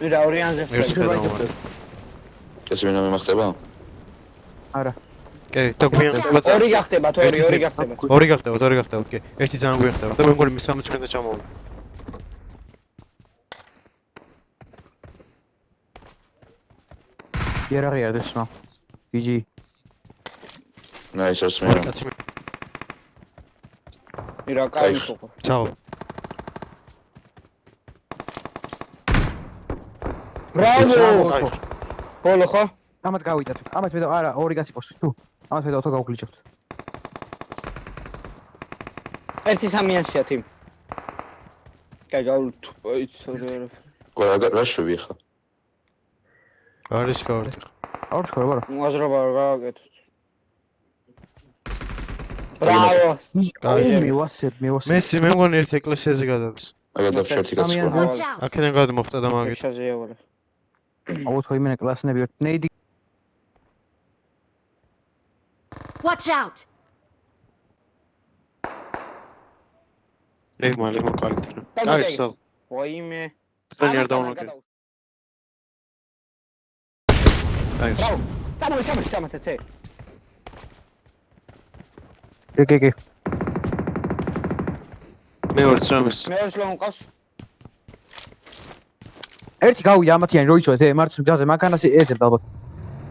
ვირა ორიანზე ხდება. ეს ვინა მიმახდება? არა. კი, დაგვიან ბაცა. ორი გახდებათ, ორი გახდებათ. ორი გახდებათ, კი. ერთი ძალიან გვიხდება და მე მგონი მის 60 წუთამდე ჩამოვიდა. იარაღი არ დესმა. GG. ნაის ოსმერო. ვირა კაი ხო. ჩაო. ბრავო! ბოლო ხო? ამათ გავიდათ. ამათ მე არა, ორი გასიყოს. თუ. ამათ მე დავთო გავგლიჩებთ. ერთი სამიანშია თიმ. კაი გავრთ. ყველა რა შვი ხა? არის გავარდი. არ ვშქორ, ბარო. მოაზრობა რა გავაკეთოთ. ბრავო! მივასებ. მე მგონი ერთ ეკლესიაზე გადადის. აგა დაფშერთი კაცო. აქედან გადმოხდა და მაგით. შეზეავარ. აუთ ხო იმენა კლასნები ერთ ნეიდი. Watch out. ლეგმალი მოკალითრა. აი, სულ. ვაიმე. ხანი არ დაუნოკე. აი. წამოიცე. გეგეგე. მე ვარ წამის. მე ვარ სლო მყავს. ერთი გავიდა ამათიანი რო იცოდეთ, მარცხნივ გზაზე მანქანას ეძებ ალბათ.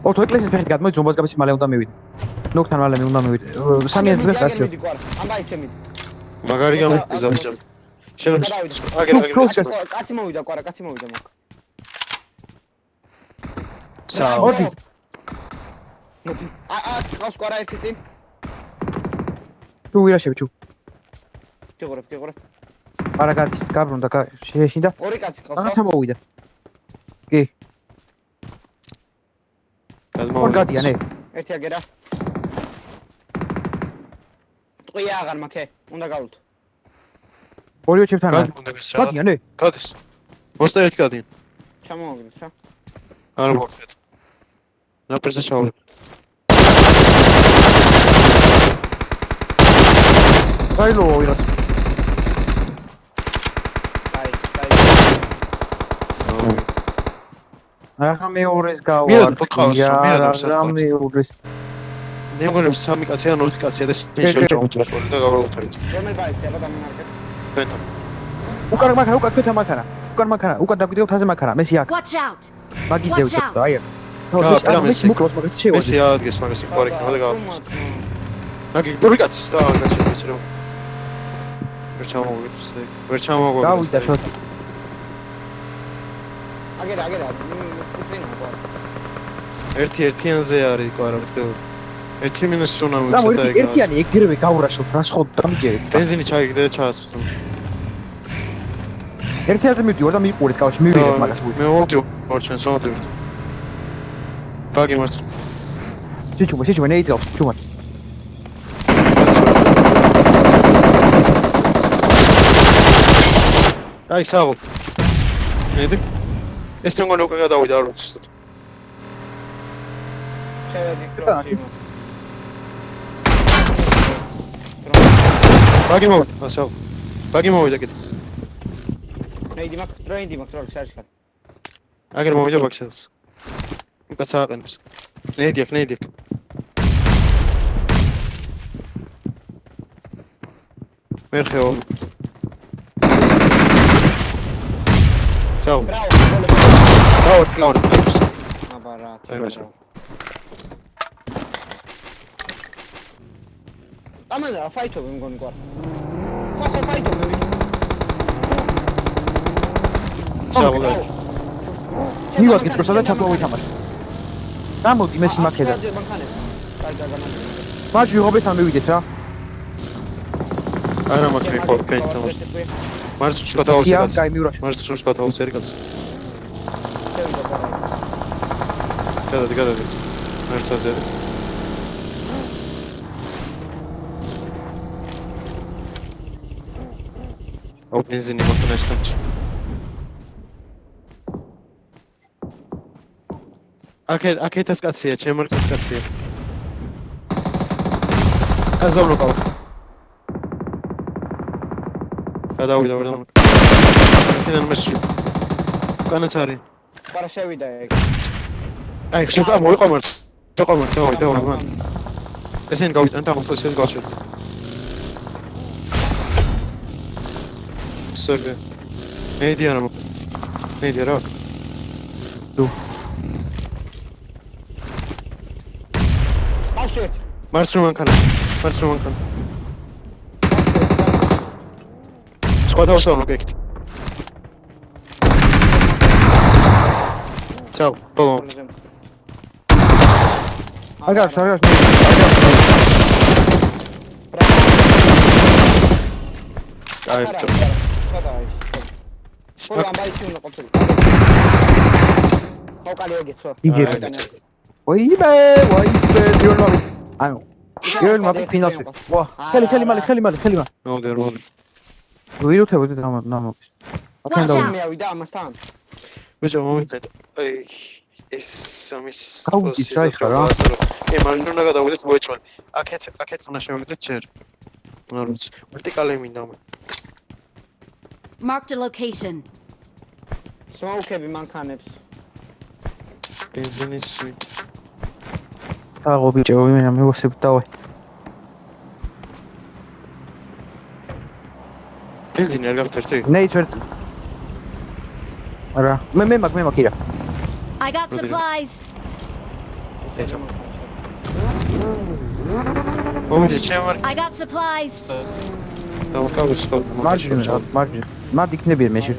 ოთო ეკლესიის ფეხით გადმოიწ ზომბას გაბის მალე უნდა მივიდე. ნოქთან მალე მე უნდა მივიდე. სამიანს დღეს კაციო. ამბაიცე მიდი. მაგარი გამიზავჭა. აგერ კაცი მოვიდა კვარა, კაცი მოვიდა მოკ. ოდი. ყავს კვარა ერთი წინ. თუ ვირაშები ჩუ. გიყურებ. არა გადის, გაბრუნდა, შეეშინდა. ორი კაცი ყავს. რაღაცა მოვიდა. კი. ორ გადიან, ერთი აგერა. ტყვია აღარ მაქე, უნდა გავრთ. ორივე ჩემთან არის. გადიან, გადის. 21 გადიან. ჩამოვაგდეთ რა. არ მოგხეთ. ნაპირზე ჩავარ. გაილო ვირას. რა მეურეს გავარ. რა მეურეს. მე მგონი სამი კაცი ან ორი კაცია და შეიძლება ჩამოწრასული და გავაუთხარით. რომელ ბაიქს აბა დამინარკეთ? ვეთო. უკან მანქანა, უკან ქეთა მანქანა. უკან მანქანა, უკან დაგვიდეო თაზე მანქანა. მე სიაკ. Watch out. მაგის ზევით, აი. ეს მოკროს მაგას შევა. ეს იადგეს მაგას იქوارიქ და გავაუთხარ. მაგი ორი კაცი და გაჩერდეს რომ. ვერ ჩამოვიგეთ. გავიდა შოთ. აგერა. ერთიანზე არის კვარა მეთქე. 1 მინუსი უნდა მივცეთ ეგ. ერთიანი ეგრევე გაურაშოთ, რა სხვა დამიჯერეთ. ბენზინი ჩაიგდე და ჩაასწრო. ერთიანზე მივდივარ და მიყურეთ კავში, მივიღეთ მაგას. მე მოვდივარ ორჩენს მოვდივარ. ბაგი მარცხ. შეჩუმე ნეიძავს, ჩუმად. აი საულ. ნედი. ეს თუნგან უკვე გადავიდა არ ვიცით. შევედი კროსი. ბაგი მოვიდა, ასაულ. ბაგი მოვიდა კიდე. ნეიდი მაგ ტროლი არის ხარ. აგერ მოვიდა ბაქსელს. უკაც აყენებს. ნეიდი აქ. მერხეო. ჩაო. ბრავო. აბა რა. ამალა ფაითობ მგონი ყარ. ხო ფაითობ მე ვიცი. ჩაო. მივაგეთ პროსა და ჩათვალე თამაში. გამოდი მე სიმაქედა. მაჩი ღობესთან მივიდეთ რა. არა მაქვს მე ფორკენ თავს. მარცხს გადავალს კაცი. კაი მივრაში. მარცხს გადავალს ერი კაცი. გადადი. მარცხზე. აუ ბენზინი მოხდა ესტამში. აქეთას კაცია, ჩემერცაც კაცია. აზავრო ყავ. გადავიდა. აქედან მესვი. განაც არის. პარა შევიდა ეგ. აი, ხშეთა მოიყვამართ. დაყვამართ, დავай, მან. ესენი გავიტანეთ, ამოხდეს ეს გავჩერდით. სერგე. მედია რა მოხდა? მედია რა? თუ ავშერთ. მარცხნივ მანქანა. სხვა დავსავნო გეკით. Ciao, ბოლო. აგარს აი, სულ ამბაიცი უნდა ყოფილი. მოკალი ეგეცო. ვაიმე დიორნოვი ანუ დიორნოვი ფინალში ვა ხელი მალე მოდერ. ვირუთებოდი ნამოყის აქენ და მე ავიდა ამასთან. ბიჭო, მომიწეთ. აი, ეს ამის გაუდის რაიხა რა. მაშინ უნდა გადავიდეთ მოეჭვალე. აქეთ უნდა შევიდეთ ჯერ. არ ვიცი, ვერტიკალი მინდა მე. Marked a location. სმოუკები მანქანებს. ბენზინის დაღო ბიჭო მე მევასებ დავე ბენზინი არ გაქვთ ერთი? ნეიჩერ არა მე მაგ ირა I got supplies. ეჭო. მომიჯე ჩემარ I got supplies. დავკავოს ხო. მარჯი მად იქნებიან მეში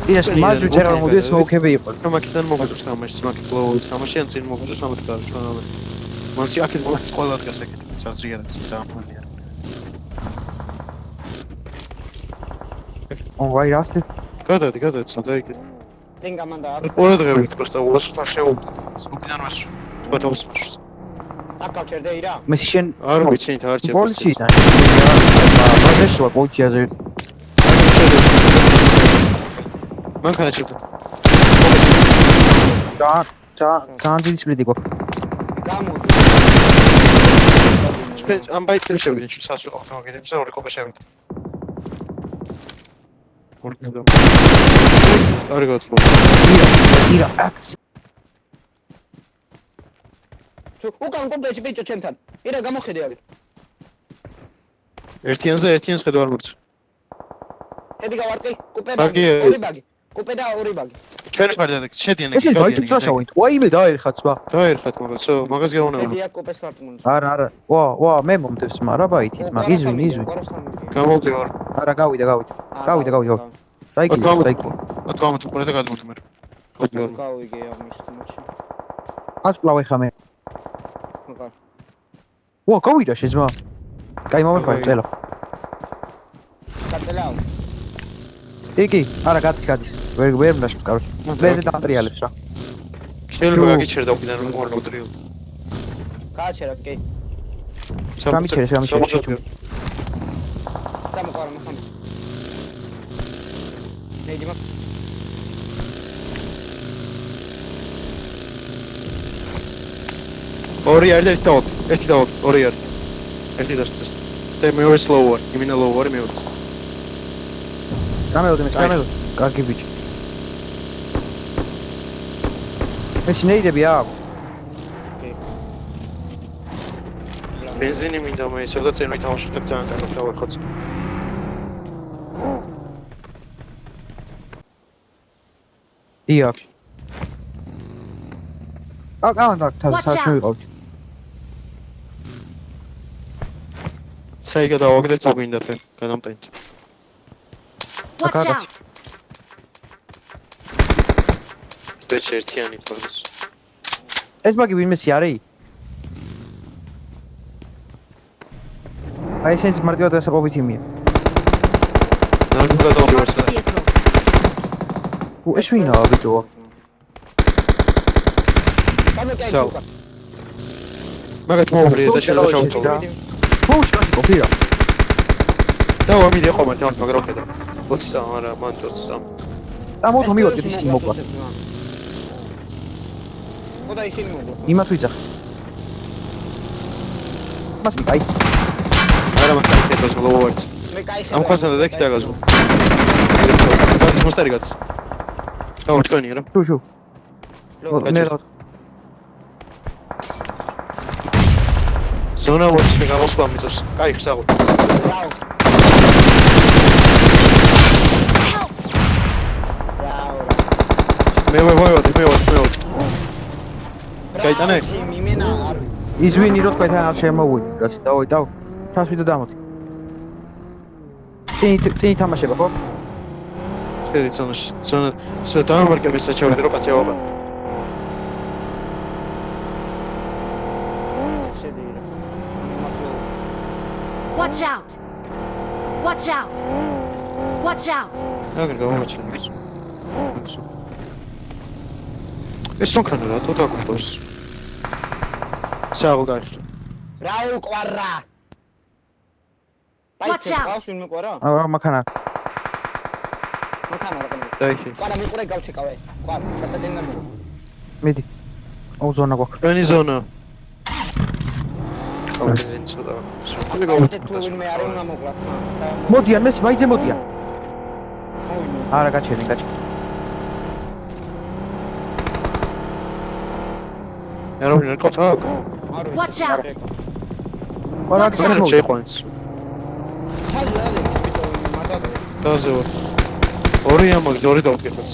ის მარჯი ჯერ არ მოდის სმოუკები იყო მაკიდან მოგწევს თამაშს, მაკით ლოუს თამაში ან წინ მოგწევს ამათ გარს რა. მასი აქეთ მოგწევს ყველა ადგას ეგეთ. საზრია რა, ძამფულია. ო ვაი რასტი გადადი, წოდა იქ. წინ გამანდა აქ. ყურადღებით просто უას ხარ შეუყვა. უკიდან მას თქვათავს. აქ გავჩერდე ირა. მე შენ არ ვიცი თან არჩევ. პოლიცია მაგაშვა პოლიციაზე მანქანა შედა. ჩანდის სპლიტი გო გამოდი. ჩვენ ამ ბაიტებს შევიდეთ, ჩვენ სასწრაფო ავტომობილებს და ორი კოპე შევიდეთ. ორი კოპე. არ გათხოვ. ირა აქ უკან კომპლექსი ბიჭო ჩემთან. ირა გამოხედე აგ. ერთიანს ხედავ არ მოგწევს. ედი გავარტყი, კუპე ბაგი. ორი ბაგი. კუპე და ორი ბაგი. ჩვენ ხარდად შედიან ეს ვაიტი წაშავით ვაიმე დაერხათ სხვა დაერხათ მაგას მაგას გეუბნება. ედია კუპეს ქარტმული. არა ვა მე მომდევს მაგრამ რა ბაიტის მაგ იზვი გამოვდი ვარ. არა გავიდა დაიკი ათვამოთ უყურე და გადმოვდი მე. გავიგე ამის თამაში. ასკლავე ხამე მოკა. ვა გავიდა შეძმა კაი მომეყვა წელა კატელაო. იგი არა გადის ვერ მაშინ კაროჩ ლეზე დატრიალებს რა შეიძლება გაგიჩერდა უკიდან რომ მოვდრიო. გააჩერა კი. გამიჩერე დამყარა მახამის. ნეიდი მაგ. ორი არის ერთი დავოთ, ორი არის. ერთი დასწეს. და მეორე slower, იმინა lower მეორე. გამელოდე კარგი ბიჭი ეს ნეიდები აქვს ბენზინი მინდა მე ისევ და წინ ვითამაშოთ და ძალიან კარგად დავეხოც. დიახ აკავანდა საჩუიყავთ საიგა დავაგდეთ წუგინდა თე გადამტენთ. Watch out. ბეჭ ერთიანი თორს. ეს მაგი ვინმესი არის? აი სენს მარტივად ესაყოფით იმია. ნაზულა დავდივარსა. ეს ვინაა ბიჭო? Ciao. მაგათ მოვვრიე და შეიძლება ჩავწოვო. ფოუშ კაცი ყოფია. და ვამიდე ხომ არ თავს მაგრამ ხედა. 23 არა, მან 23. და მოდო მივოდი ის მოგვა. ხოდა ისინი მოგვა. იმათ ვიძახ. მას კაი. არა მაგარი ხედავს ლოვარც. მე кай ხედავ. ამ ხასთან და დაკი დაგაზო. ეს მოსტარი გაц. და ორტონი რა. შუ. ნერო ზონა ვორს მე გამოსვლა მიწოს. კაი ხსაღო. რაო. მე ვევოდი. გაიტანე? მიმენა არ ვიცი. ის ვინი რო თქვენ არ შემოვიდი გასი დავიდავ ჩას ვიდა დამოდი წინ თამაშება ხო შედი ზონაში. ზონა დამამარკების საჩავდი რო კაცი ავაბა. შედი. Watch out! Watch out! Watch out! აგერ გამომაჩენს. ეს სონქანა რა თუ დაგუყოს. საღო გაიხრო. რაო ყვარა. Watch out. პაიცე ვინმე ყვარა? მაქანა მაქანა რა კანა. დაიხი. ყვარა მიყურე გავჩეკავე. ყვარა გადადენდა მე. მიდი აუ ზონა გვაქვს ჩვენი ზონა. აუ ზინ ცოტა. შენ პაიცე თუ ვინმე არ უნდა მოკლაცნა. მოდიან მესი მაიძე მოდიან არა გაჩერდი ეროვნულ კოთა. Watch out! არა Watch out. გაჩერდი შეიყვანს. ჩაძე დადე ბიჭო მარტო. დაზე ორი ამოდი, ორი დავდგეხაც.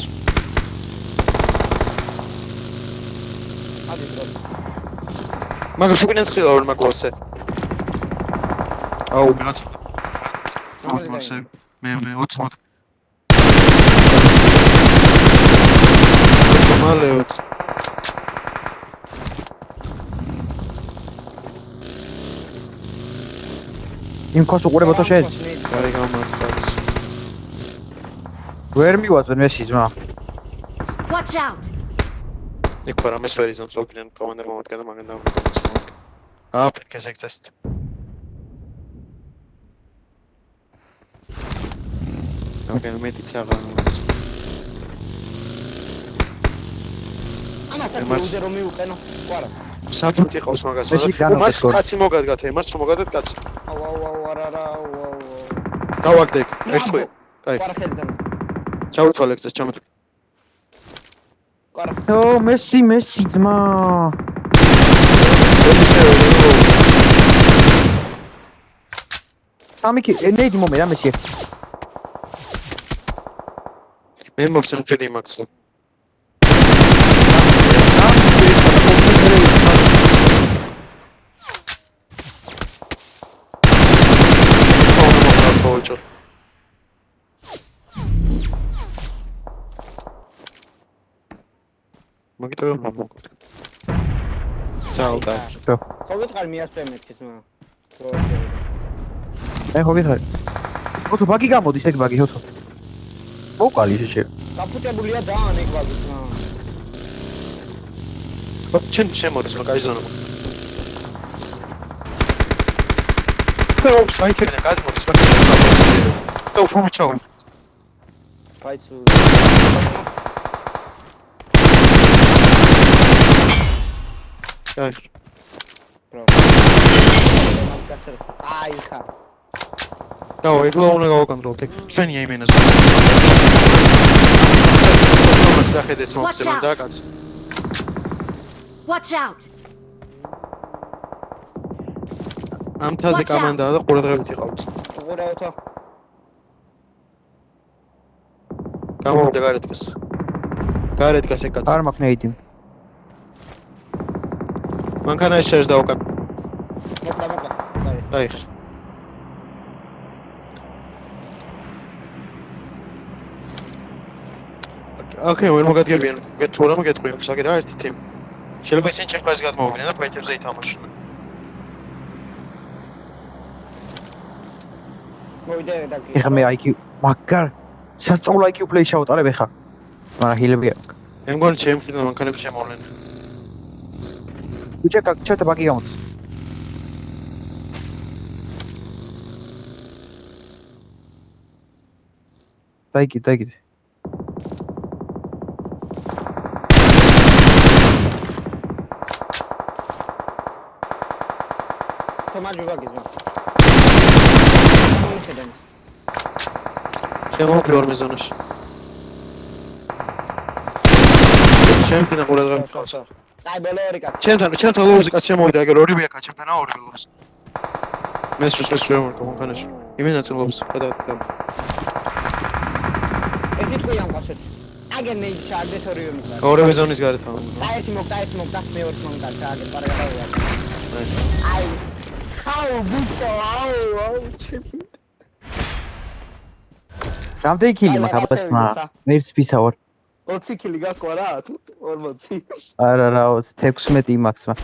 ადი დრო. მაგა შუბინენს ხილა ორ მაგოსე. აუ რაღაც. მაგოსე. მე 20 მოდ. მალეოთ. იმ ქოს უყურებოთო შენ კარი გამართავს. ვერ მივაწვენ მესი ძმა Watch out! იქ ვარ ამის ვერი ზონს ლოგინენ კომანდერ მომადგა მაგან დავმოწმოთ. აფრიკას ექცესტ. ოკეი, მეტიც აღარ. ამას აკუზე რომ მივყენო. ყვარა. საფრთხე ყავს მაგას. მეში განო მას ეს კაცი მოგადგათ, ემარს მოგადგათ კაცი. აუ არა. დავაგდეკ, ერთხელ. კაი, ყვარა ხელიდან. ჩავთვალე ექცეს, ჩამოთვალე. ყვარა. ო მესი ძმა ამიკი ნეიდი მომე რა მესი ერთი მე მოვსერჩედი მაქსო. მაგიტო მომოგოთ. საალტა. ხო გითხარ მიასწრე მეთქის მა. მე ხო გითხარი ოთო ბაგი გამოდის ეგ ბაგი ოთო მოვყალი შე გაფუჭებულია ძალიან ეგ ბაგიც მა. ჩენ შემოდის რა გაიზონა. ხო, საერთოდ გადმოდის მაგას. და უფრო ჩაო. პაიცუ. აი, კაი ხარ. დაო, ეგლა უნდა გავაკონტროლოთ. ჩვენია იმენას. მაგას ახედეთ მომცემან და კაც. Watch out! ამ თაზე კომანდაა და ყურადღებით იყავთ. უყურეოთო. გამოვიდა გარეთკას. გარეთკას ეგ კაც. არ მაქვს ნეიდი მანქანა შეერს დავუკან. მოკლა. აი. ოკეი, ვერ მოგადგებიან. თუ რა მოგეთქვი, საგე რა ერთი თემ. შეიძლება ისინი ჩეხას გადმოვიდნენ და ფაიტებზე ითამაშონ. მოიდე დაკი. ეხა მე IQ მაგარ სასწავლო IQ play შავტარებ ეხა მაგრამ ჰილები აქვს მე მგონი ჩემი მხრიდან მანქანები შემოვლენ. უჩეკა ჩათა ბაგი გამოდის დაიგე თომაჯი ბაგის მა. შემოხედე. შემოვიდა ორმე ზონაში. ჩემთან ყურადღებით ხავს. აი ბოლო ორი კაცი. ჩემთან ლოუზი კაც შემოვიდა, ეგ ორივე აქა ჩემთან ორივე ლოუზი. მესრს ვერ მომქანაში. იმენაცილობს გადავიდა. ერთი თქვი ამ ყავშეთ. აგერ მე შარდეთ ორივე მოკდა. ორივე ზონის გარეთ ამ. და ერთი მოკდა, მე ორს მომკარდა, აგერ პარაგადავია. აი. ხაუ ბიჭო, აუ, ჩემი. რამდენი კილი მაქვს აბასმა? მეც ფისა ვარ. 20 კილი გაქვა რა? 40. არა რა 16 მაქვს რა.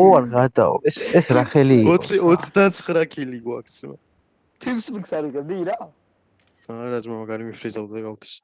ოარ გადაო. ეს რა ხელი იყო? 29 კილი გვაქვს. თიმს მიქსარიგებდი რა? არა ძმა მაგარი მიფრიზავდა გავთის.